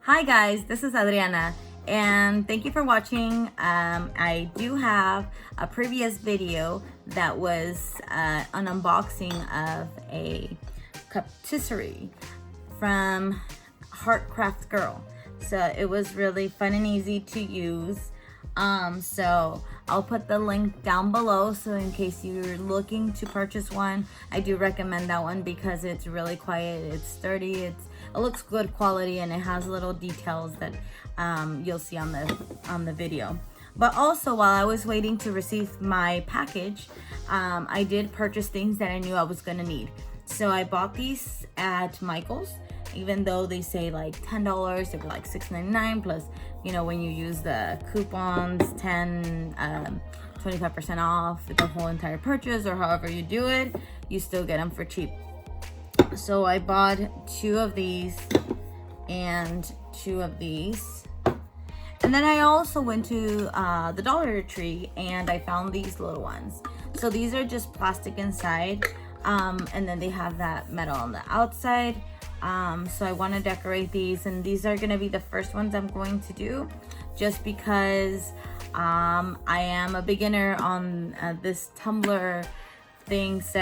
Hi guys, this is Adriana and thank you for watching. I do have a previous video that was an unboxing of a cuptisserie from Heartcraft Girl. So it was really fun and easy to use. So I'll put the link down below, so in case you're looking to purchase one, I do recommend that one because it's really quiet, it's sturdy, it looks good quality, and it has little details that you'll see on the video. But also, while I was waiting to receive my package, I did purchase things that I knew I was gonna need. So I bought these at Michael's. Even though they say like $10, they were like $6.99 plus, you know, when you use the coupons, 25% off the whole entire purchase, or however you do it, you still get them for cheap. So I bought 2 of these and 2 of these. And then I also went to the Dollar Tree and I found these little ones. So these are just plastic inside, and then they have that metal on the outside. So I want to decorate these, and these are going to be the first ones I'm going to do, just because I am a beginner on this tumbler thing. So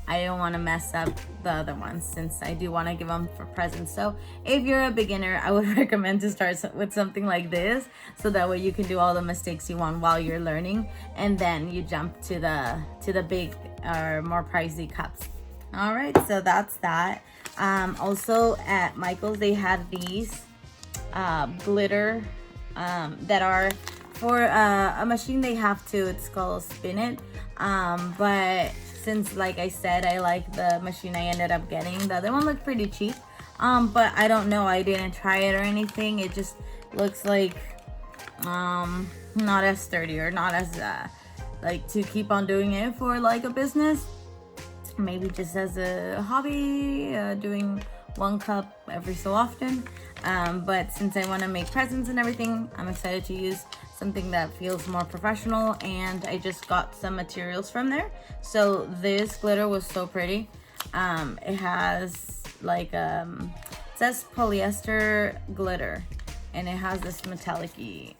I don't want to mess up the other ones, since I do want to give them for presents. So if you're a beginner, I would recommend to start with something like this, so that way you can do all the mistakes you want while you're learning, and then you jump to the big or more pricey cups. All right, so that's that. Also at Michael's, they had these glitter that are for a machine they have to, it's called Spin It. But since, like I said, I like the machine I ended up getting, the other one looked pretty cheap. But I don't know, I didn't try it or anything. It just looks like not as sturdy, or not as like to keep on doing it for like a business. Maybe just as a hobby, doing 1 cup every so often. But since I want to make presents and everything, I'm excited to use something that feels more professional, and I just got some materials from there. So this glitter was so pretty. It has like it says polyester glitter, and it has this metallic-y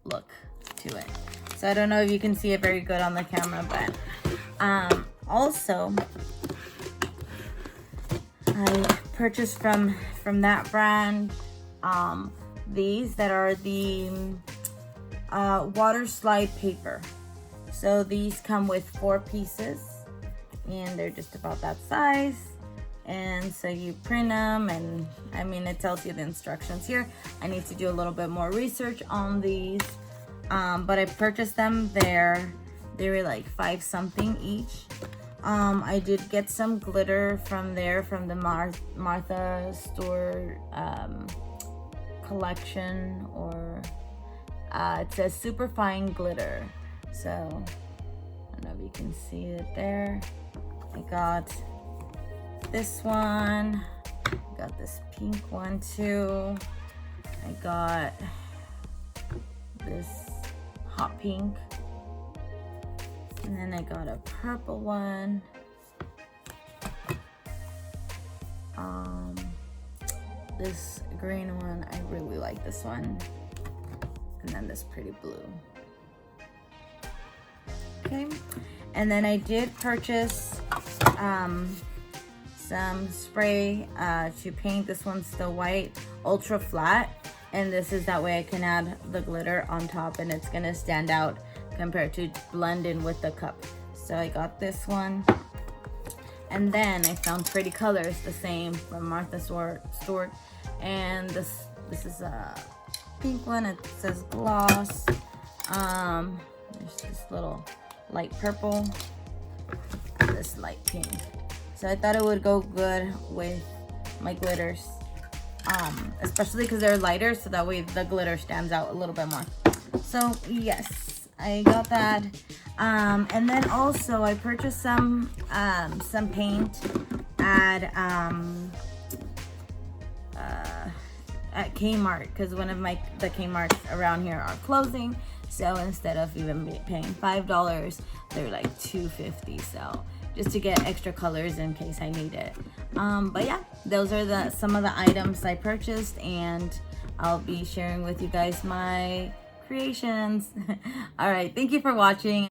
look to it. So I don't know if you can see it very good on the camera, but also I purchased from that brand these that are the water slide paper. So these come with 4 pieces, and they're just about that size. And so you print them, and I mean, it tells you the instructions here. I need to do a little bit more research on these, but I purchased them there. They were like 5 something each. I did get some glitter from there, from the Martha Stewart collection, or it says super fine glitter. So I don't know if you can see it there. I got this one, I got this pink one too, I got this hot pink, and then I got a purple one, this green one, I really like this one, and then this pretty blue. Okay, and then I did purchase some spray to paint. This one's still white, ultra flat, and this is that way I can add the glitter on top, and it's gonna stand out compared to blend in with the cup. So I got this one, and then I found Pretty Colors, the same from Martha Stewart, and this is a pink one. It says gloss. There's this little light purple, this light pink. So I thought it would go good with my glitters, especially because they're lighter, so that way the glitter stands out a little bit more. So yes, I got that. And then also I purchased some paint at Kmart, because one of the Kmarts around here are closing. So instead of even paying $5, they're like $2.50. So just to get extra colors in case I need it. But yeah, those are some of the items I purchased, and I'll be sharing with you guys my creations. All right, thank you for watching.